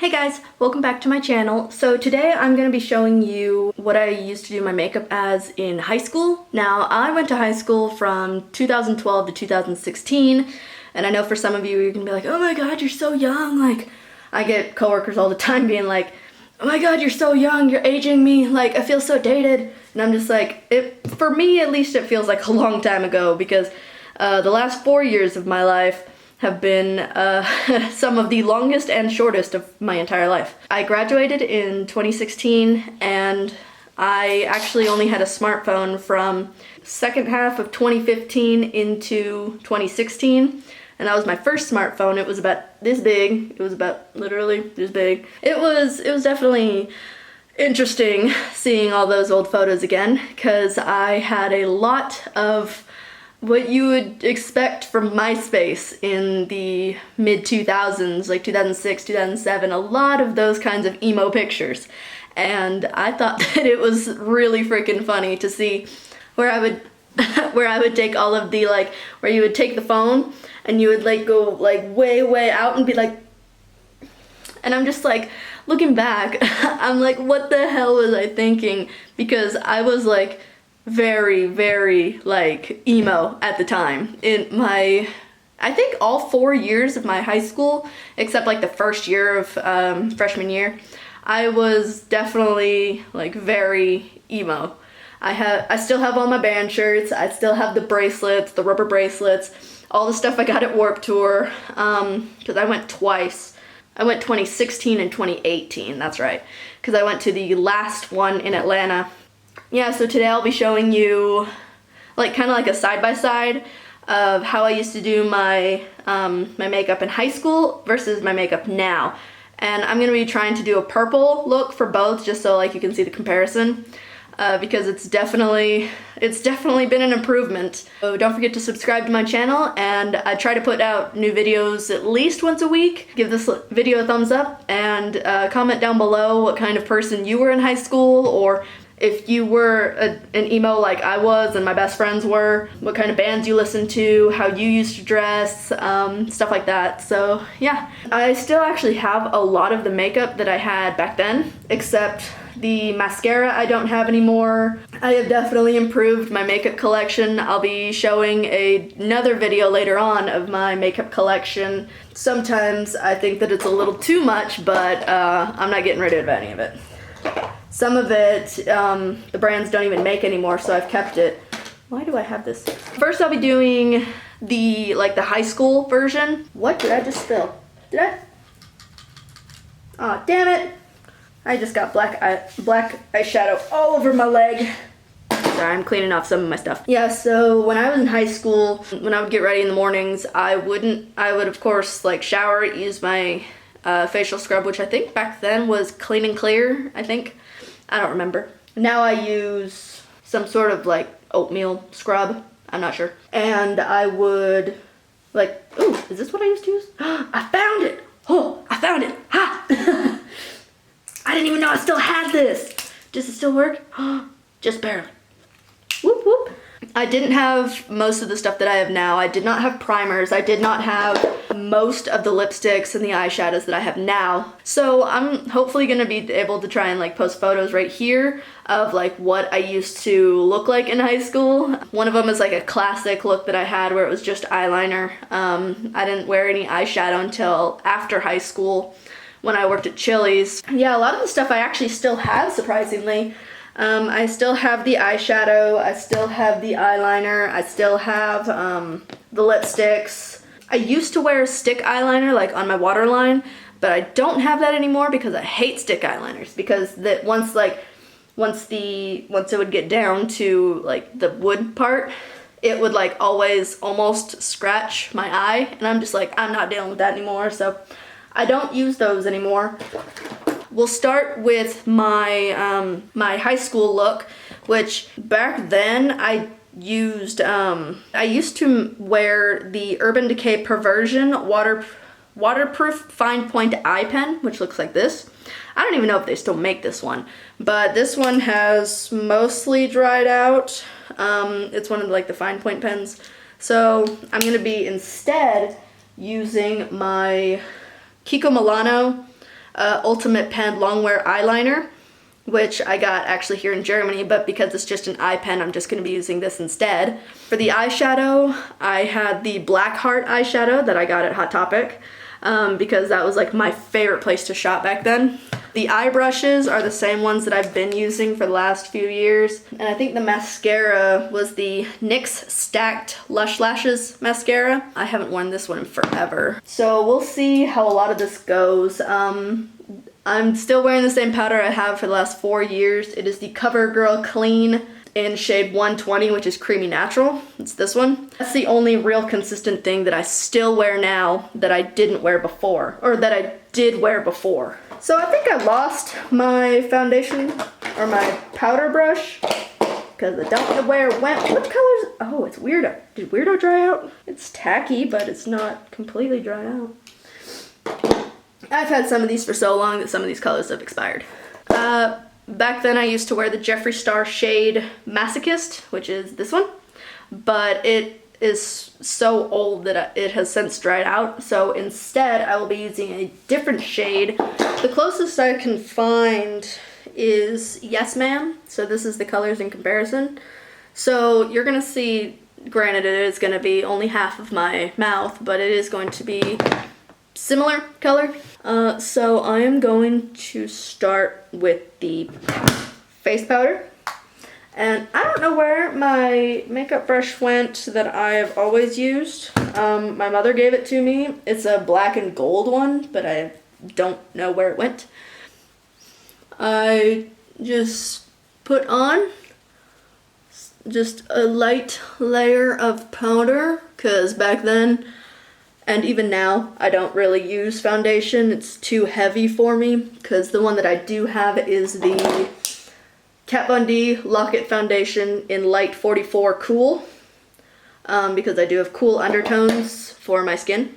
Hey guys, welcome back to my channel. So today I'm going to be showing you what I used to do my makeup as in high school. Now, I went to high school from 2012 to 2016, and I know for some of you, you're going to be like, oh my god, you're so young. Like, I get coworkers all the time being like, oh my god, you're so young, you're aging me, like, I feel so dated. And I'm just like, for me at least, it feels like a long time ago because the last 4 years of my life have been some of the longest and shortest of my entire life. I graduated in 2016 and I actually only had a smartphone from second half of 2015 into 2016, and that was my first smartphone. It was about this big. It was about literally this big. It was definitely interesting seeing all those old photos again because I had a lot of what you would expect from MySpace in the mid-2000s, like 2006, 2007, a lot of those kinds of emo pictures. And I thought that it was really freaking funny to see where I would where I would take all of the, like, where you would take the phone and you would like go like way out and be like, and I'm just like, looking back, I'm like, what the hell was I thinking? Because I was like very like emo at the time. In my, I think all 4 years of my high school, except like the first year of freshman year, I was definitely like very emo. I still have all my band shirts, I still have the bracelets, the rubber bracelets, all the stuff I got at Warped Tour, because I went twice. I went 2016 and 2018, that's right, because I went to the last one in Atlanta. Yeah, so today I'll be showing you like kind of like a side-by-side of how I used to do my my makeup in high school versus my makeup now. And I'm going to be trying to do a purple look for both just so like you can see the comparison because it's definitely been an improvement. So don't forget to subscribe to my channel, and I try to put out new videos at least once a week. Give this video a thumbs up and comment down below what kind of person you were in high school, or if you were an emo like I was and my best friends were, what kind of bands you listened to, how you used to dress, stuff like that. So yeah, I still actually have a lot of the makeup that I had back then, except the mascara I don't have anymore. I have definitely improved my makeup collection. I'll be showing another video later on of my makeup collection. Sometimes I think that it's a little too much, but I'm not getting rid of any of it. Some of it, the brands don't even make anymore, so I've kept it. Why do I have this? First, I'll be doing the high school version. What did I just spill? Did I? Aw, damn it. I just got black eyeshadow all over my leg. Sorry, I'm cleaning off some of my stuff. Yeah, so when I was in high school, when I would get ready in the mornings, I would of course like shower, use my facial scrub, which I think back then was Clean and Clear, I think. I don't remember. Now I use some sort of like oatmeal scrub, I'm not sure. And I would like, ooh, is this what I used to use? I found it! Oh, I found it! Ha! I didn't even know I still had this! Does it still work? Just barely. Whoop whoop. I didn't have most of the stuff that I have now. I did not have primers. I did not have most of the lipsticks and the eyeshadows that I have now. So I'm hopefully gonna be able to try and like post photos right here of like what I used to look like in high school. One of them is like a classic look that I had where it was just eyeliner. I didn't wear any eyeshadow until after high school when I worked at Chili's. Yeah, a lot of the stuff I actually still have, surprisingly. I still have the eyeshadow, I still have the eyeliner, I still have the lipsticks. I used to wear stick eyeliner like on my waterline, but I don't have that anymore because I hate stick eyeliners, because that once it would get down to like the wood part, it would like always almost scratch my eye, and I'm just like, I'm not dealing with that anymore, so I don't use those anymore. We'll start with my my high school look, which back then I used to wear the Urban Decay Perversion waterproof fine point eye pen, which looks like this. I don't even know if they still make this one, but this one has mostly dried out. It's one of like the fine point pens. So I'm gonna be instead using my Kiko Milano Ultimate Pen Longwear Eyeliner, which I got actually here in Germany, but because it's just an eye pen, I'm just going to be using this instead. For the eyeshadow, I had the Black Heart eyeshadow that I got at Hot Topic, because that was like my favorite place to shop back then. The eye brushes are the same ones that I've been using for the last few years. And I think the mascara was the NYX Stacked Lush Lashes mascara. I haven't worn this one in forever. So we'll see how a lot of this goes. I'm still wearing the same powder I have for the last 4 years. It is the CoverGirl Clean in shade 120, which is Creamy Natural. It's this one. That's the only real consistent thing that I still wear now that I didn't wear before, or that I did wear before. So I think I lost my foundation, or my powder brush, because I don't know where it went. What colors? Oh, it's Weirdo. Did Weirdo dry out? It's tacky, but it's not completely dried out. I've had some of these for so long that some of these colors have expired. Back then I used to wear the Jeffree Star shade Masochist, which is this one, but it is so old that it has since dried out. So instead I will be using a different shade. The closest I can find is Yes Ma'am. So this is the colors in comparison. So you're gonna see, granted it is gonna be only half of my mouth, but it is going to be similar color. So I am going to start with the face powder. And I don't know where my makeup brush went that I've always used. My mother gave it to me. It's a black and gold one, but I don't know where it went. I just put on just a light layer of powder, because back then, and even now, I don't really use foundation. It's too heavy for me, because the one that I do have is the Kat Von D Lock-It Foundation in Light 44 Cool, because I do have cool undertones for my skin.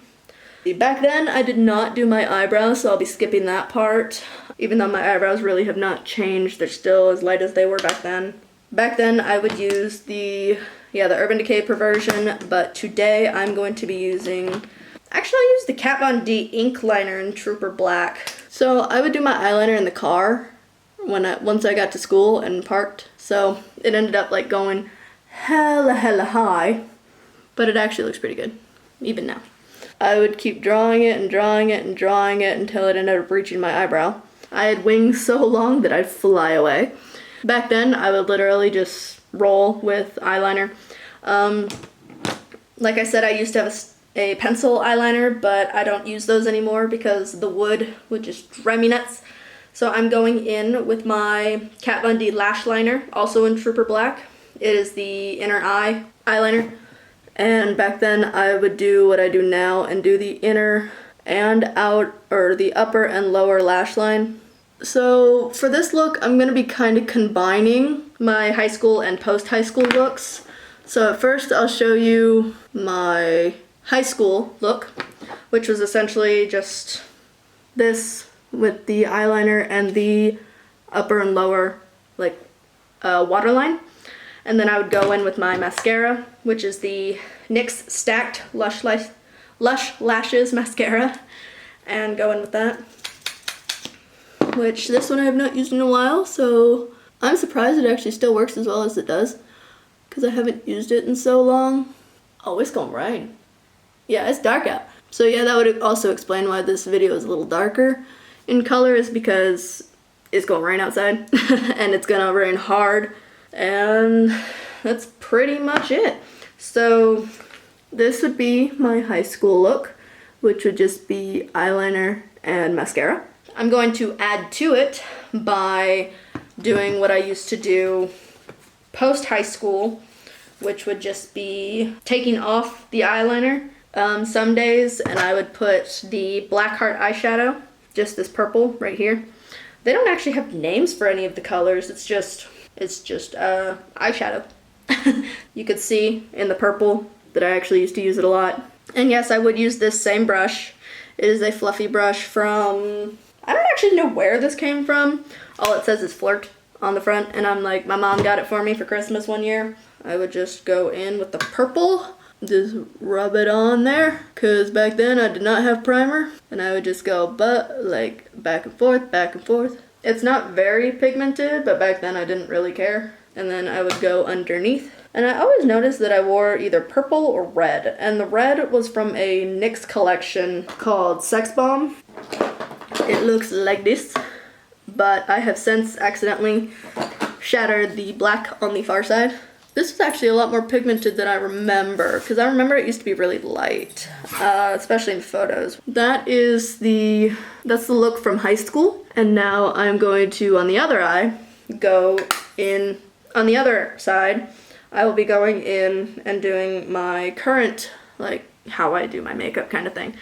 Back then, I did not do my eyebrows, so I'll be skipping that part. Even though my eyebrows really have not changed, they're still as light as they were back then. Back then, I would use the Urban Decay Perversion, but today I'm going to be using, actually I used the Kat Von D ink liner in Trooper Black. So I would do my eyeliner in the car once I got to school and parked. So it ended up like going hella high, but it actually looks pretty good, even now. I would keep drawing it and drawing it and drawing it until it ended up reaching my eyebrow. I had wings so long that I'd fly away. Back then, I would literally just roll with eyeliner. Like I said, I used to have a pencil eyeliner, but I don't use those anymore because the wood would just drive me nuts. So I'm going in with my Kat Von D Lash Liner, also in Trooper Black. It is the inner eye eyeliner. And back then, I would do what I do now and do the inner and out, or the upper and lower lash line. So for this look, I'm going to be kind of combining my high school and post-high school looks. So at first I'll show you my high school look, which was essentially just this with the eyeliner and the upper and lower like waterline. And then I would go in with my mascara, which is the NYX Stacked Lush Lashes mascara, and go in with that. Which this one I have not used in a while, so I'm surprised it actually still works as well as it does, because I haven't used it in so long. Oh, it's gonna rain. Yeah, it's dark out. So yeah, that would also explain why this video is a little darker in color, is because it's gonna rain outside and it's gonna rain hard, and that's pretty much it. So this would be my high school look, which would just be eyeliner and mascara. I'm going to add to it by doing what I used to do post-high school, which would just be taking off the eyeliner some days, and I would put the Black Heart eyeshadow, just this purple right here. They don't actually have names for any of the colors, it's just eyeshadow. You could see in the purple that I actually used to use it a lot. And yes, I would use this same brush. It is a fluffy brush from, I don't actually know where this came from. All it says is Flirt on the front, and I'm like, my mom got it for me for Christmas one year. I would just go in with the purple just rub it on there, because back then I did not have primer, and I would just go like back and forth, back and forth. It's not very pigmented, but back then I didn't really care. And then I would go underneath. And I always noticed that I wore either purple or red, and the red was from a NYX collection called Sex Bomb. It looks like this, but I have since accidentally shattered the black on the far side. This is actually a lot more pigmented than I remember, because I remember it used to be really light, especially in photos. That's the look from high school, and now I'm going to, on the other eye, go in, on the other side, I will be going in and doing my current, like, how I do my makeup kind of thing.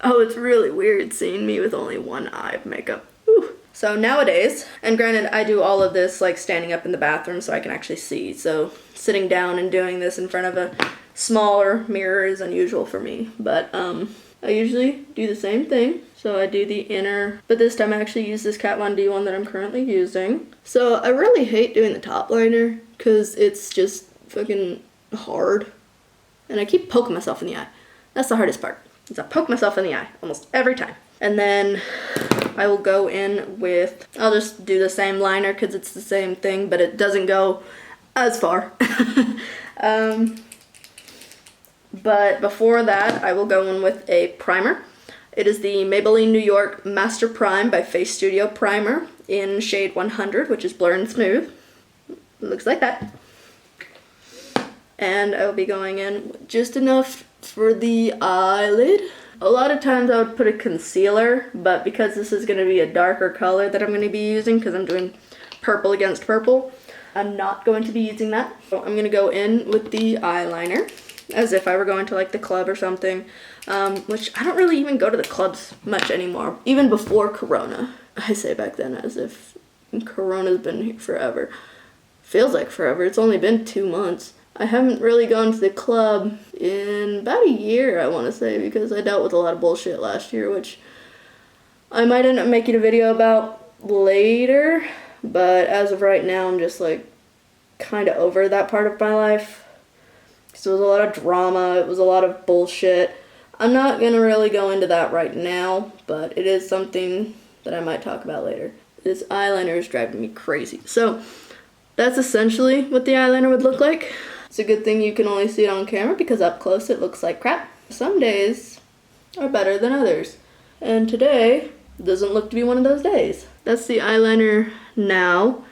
Oh, it's really weird seeing me with only one eye of makeup. Whew. So nowadays, and granted, I do all of this like standing up in the bathroom so I can actually see. So sitting down and doing this in front of a smaller mirror is unusual for me. But I usually do the same thing. So I do the inner, but this time I actually use this Kat Von D one that I'm currently using. So I really hate doing the top liner because it's just fucking hard. And I keep poking myself in the eye. That's the hardest part, is I poke myself in the eye almost every time. And then I will go in with, I'll just do the same liner because it's the same thing, but it doesn't go as far. But before that, I will go in with a primer. It is the Maybelline New York Master Prime by Face Studio Primer in shade 100, which is Blur and Smooth. It looks like that. And I will be going in just enough for the eyelid. A lot of times I would put a concealer, but because this is going to be a darker color that I'm going to be using, because I'm doing purple against purple, I'm not going to be using that. So I'm going to go in with the eyeliner, as if I were going to like the club or something, which I don't really even go to the clubs much anymore, even before Corona. I say back then as if Corona's been here forever. Feels like forever. It's only been 2 months. I haven't really gone to the club in about a year, I want to say, because I dealt with a lot of bullshit last year, which I might end up making a video about later, but as of right now, I'm just like kind of over that part of my life. So it was a lot of drama, it was a lot of bullshit. I'm not going to really go into that right now, but it is something that I might talk about later. This eyeliner is driving me crazy. So that's essentially what the eyeliner would look like. It's a good thing you can only see it on camera because up close it looks like crap. Some days are better than others. And today doesn't look to be one of those days. That's the eyeliner now.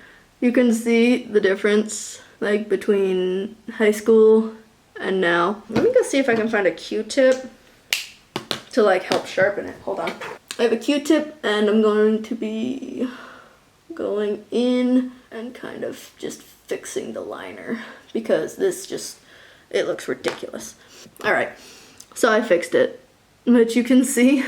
You can see the difference like between high school and now. Let me go see if I can find a Q-tip to like help sharpen it. Hold on. I have a Q-tip and I'm going to be going in and kind of just fixing the liner because this just, it looks ridiculous. All right, so I fixed it, but you can see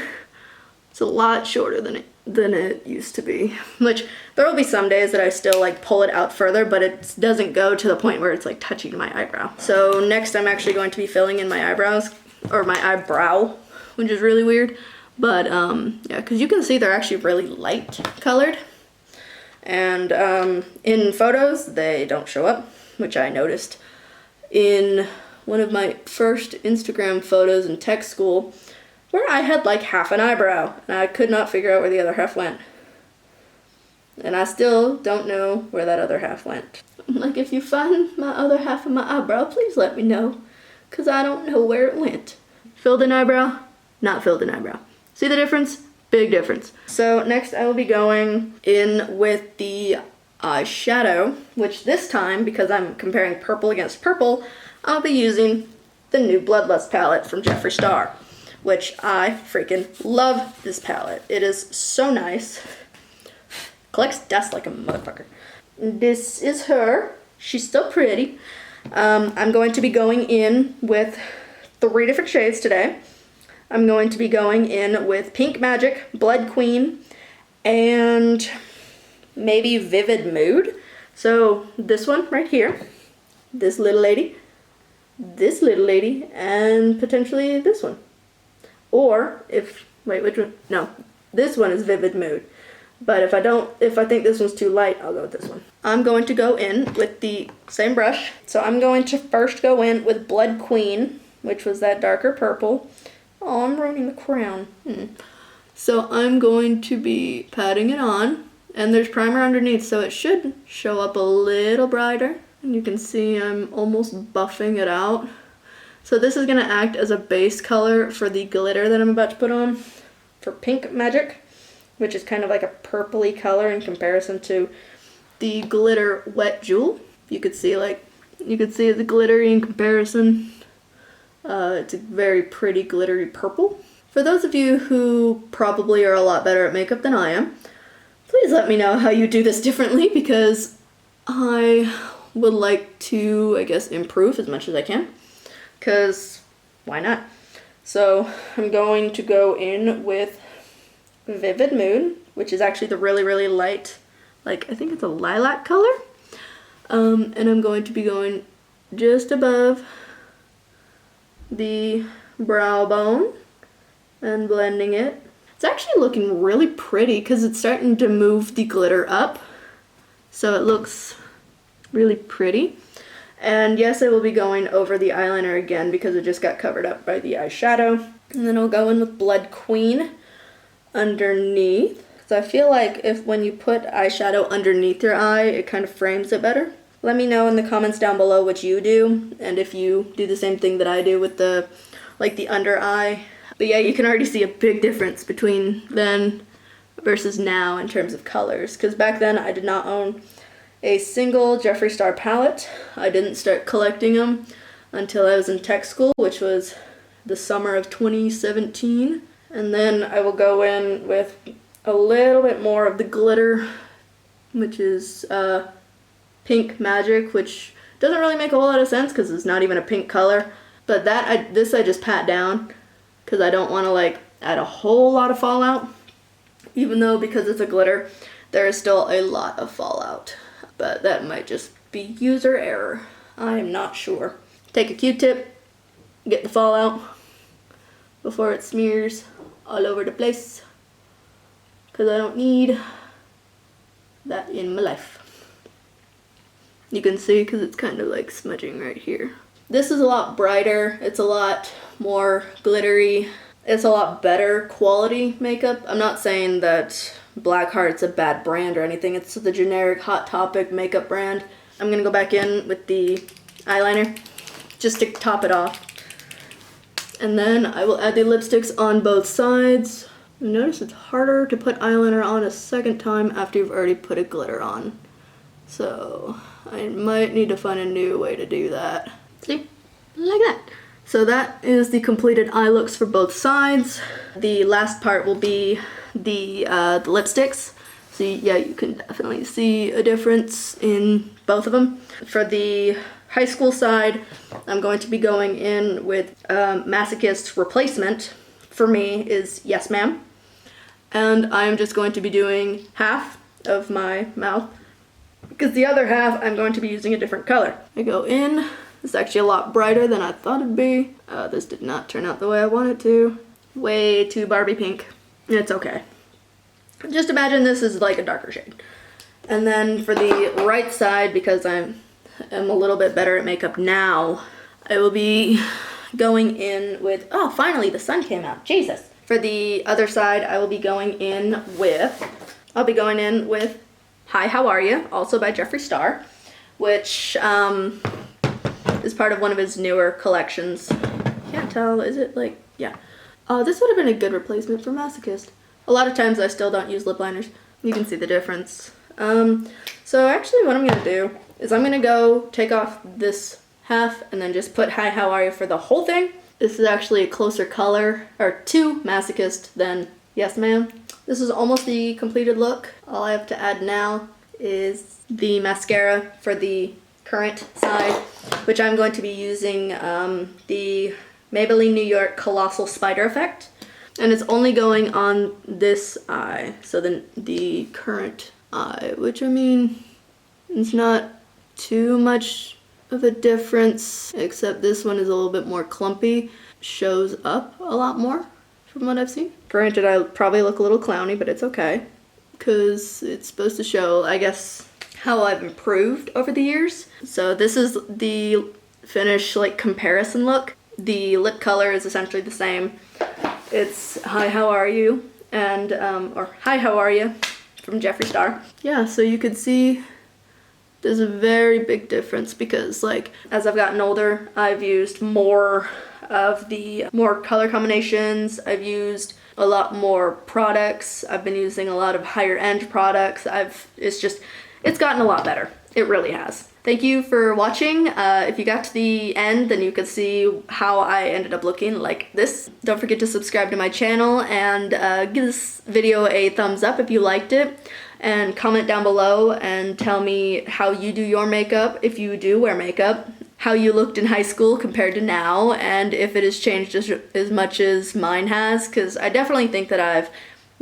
it's a lot shorter than it used to be, which there will be some days that I still like pull it out further, but it doesn't go to the point where it's like touching my eyebrow. So next I'm actually going to be filling in my eyebrows, or my eyebrow, which is really weird. But yeah, because you can see they're actually really light colored. And in photos, they don't show up, which I noticed in one of my first Instagram photos in tech school, where I had like half an eyebrow, and I could not figure out where the other half went. And I still don't know where that other half went. Like, if you find my other half of my eyebrow, please let me know, because I don't know where it went. Filled in eyebrow, not filled in eyebrow. See the difference? Big difference. So next I will be going in with the eyeshadow, which this time, because I'm comparing purple against purple, I'll be using the new Bloodlust palette from Jeffree Star, which I freaking love this palette. It is so nice. Collects dust like a motherfucker. This is her. She's so pretty. I'm going to be going in with 3 different shades today. I'm going to be going in with Pink Magic, Blood Queen, and maybe Vivid Mood. So this one right here, this little lady, and potentially this one. Or if, wait, which one? No, this one is Vivid Mood. But if I think this one's too light, I'll go with this one. I'm going to go in with the same brush. So I'm going to first go in with Blood Queen which was that darker purple. Oh, I'm ruining the crown. So I'm going to be patting it on, and there's primer underneath, so it should show up a little brighter. And you can see I'm almost buffing it out. So this is gonna act as a base color for the glitter that I'm about to put on for Pink Magic, which is kind of like a purpley color in comparison to the glitter Wet Jewel. You could see the glittery in comparison. It's a very pretty glittery purple. For those of you who probably are a lot better at makeup than I am, please let me know how you do this differently, because I would like to, I guess, improve as much as I can, because why not? So I'm going to go in with Vivid Mood, which is actually the really, really light, like I think it's a lilac color. And I'm going to be going just above the brow bone and blending it. It's actually looking really pretty because it's starting to move the glitter up, so it looks really pretty. And yes, I will be going over the eyeliner again because it just got covered up by the eyeshadow. And then I'll go in with Blood Queen underneath, because I feel like when you put eyeshadow underneath your eye, it kind of frames it better. Let me know in the comments down below what you do, and if you do the same thing that I do with the under eye. But yeah, you can already see a big difference between then versus now in terms of colors, because back then I did not own a single Jeffree Star palette. I didn't start collecting them until I was in tech school, which was the summer of 2017. And then I will go in with a little bit more of the glitter, which is Pink Magic, which doesn't really make a whole lot of sense because it's not even a pink color. But this I just pat down because I don't want to add a whole lot of fallout, even though because it's a glitter there is still a lot of fallout, but that might just be user error. I am not sure. Take a Q-tip, get the fallout before it smears all over the place, because I don't need that in my life. You can see because it's kind of like smudging right here. This is a lot brighter, it's a lot more glittery, it's a lot better quality makeup. I'm not saying that Blackheart's a bad brand or anything, it's the generic Hot Topic makeup brand. I'm gonna go back in with the eyeliner just to top it off. And then I will add the lipsticks on both sides. Notice it's harder to put eyeliner on a second time after you've already put a glitter on. So I might need to find a new way to do that. See? Like that. So that is the completed eye looks for both sides. The last part will be the lipsticks. So yeah, you can definitely see a difference in both of them. For the high school side, I'm going to be going in with Masochist Replacement. For me is Yes Ma'am. And I'm just going to be doing half of my mouth, because the other half I'm going to be using a different color. I go in. It's actually a lot brighter than I thought it'd be. This did not turn out the way I wanted to. Way too Barbie pink. It's okay. Just imagine this is like a darker shade. And then for the right side, because I am a little bit better at makeup now, I will be going in with, oh, finally the sun came out, Jesus. For the other side, I will be going in with, Hi, How Are Ya? Also by Jeffree Star, which is part of one of his newer collections. Can't tell, is it like, yeah. This would have been a good replacement for Masochist. A lot of times I still don't use lip liners. You can see the difference. So actually what I'm gonna do is I'm gonna go take off this half and then just put Hi, How Are You for the whole thing. This is actually a closer color, or to Masochist than Yes Ma'am. This is almost the completed look. All I have to add now is the mascara for the current side, which I'm going to be using the Maybelline New York Colossal Spider Effect. And it's only going on this eye, so then the current eye, which I mean, it's not too much of a difference, except this one is a little bit more clumpy, shows up a lot more from what I've seen. Granted, I probably look a little clowny, but it's okay, because it's supposed to show, I guess, how I've improved over the years. So this is the finished comparison look. The lip color is essentially the same. It's Hi, How Are You? And, or Hi, How Are You? From Jeffree Star. Yeah, so you could see there's a very big difference because, like, as I've gotten older, I've used more of the more color combinations. I've used a lot more products. I've been using a lot of higher end products. It's gotten a lot better. It really has. Thank you for watching. If you got to the end, then you could see how I ended up looking like this. Don't forget to subscribe to my channel and give this video a thumbs up if you liked it. And comment down below and tell me how you do your makeup, if you do wear makeup, how you looked in high school compared to now, and if it has changed as much as mine has, because I definitely think that I've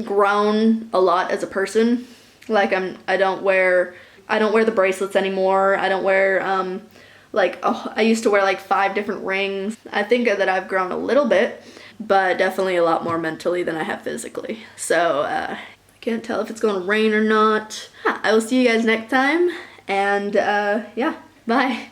grown a lot as a person. Like I don't wear the bracelets anymore. I don't wear I used to wear like 5 different rings. I think that I've grown a little bit, but definitely a lot more mentally than I have physically. So I can't tell if it's going to rain or not. I will see you guys next time, and yeah, bye.